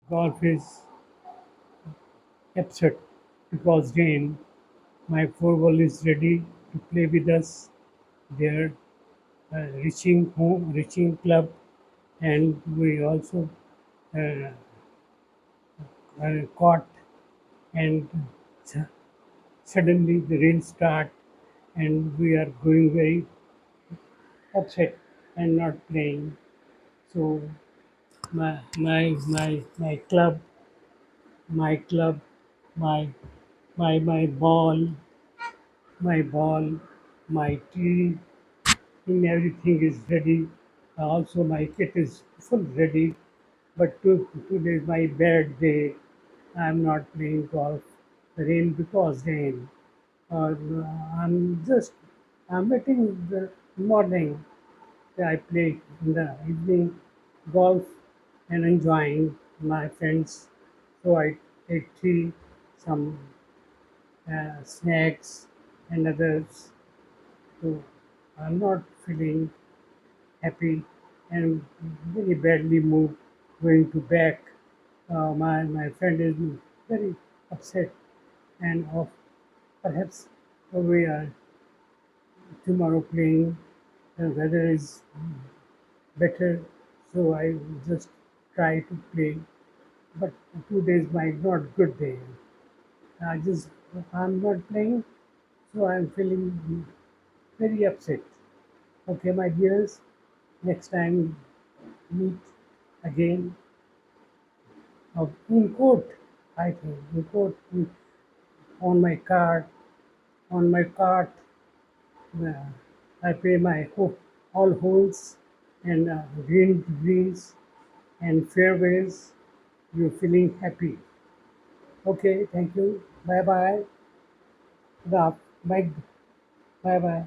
Golf is upset because rain. My four-ball is ready to play with us. They're reaching home, reaching club, and we also uh, caught. And su- suddenly the rain start, and we are going very upset and not playing. So my club, my my ball, my tea, and everything is ready. Also, my kit is full ready. But today is my bad day. I'm not playing golf. Rain because rain. Uh, I'm just I'm waiting the morning. I play in the evening golf and enjoying my friends. So I take tea, some snacks, and others. So I'm not feeling happy and very badly moved going to back. My friend is very upset and of perhaps we are tomorrow playing. The weather is better, so I just try to play. But 2 days might not good day. I just I'm not playing, so I'm feeling very upset. Okay, my dears, next time meet again in court. I think in court on my card on my cart. Uh, I pay my all holes and greens and fairways. You feeling happy? Okay, thank you. Bye bye. Bye bye.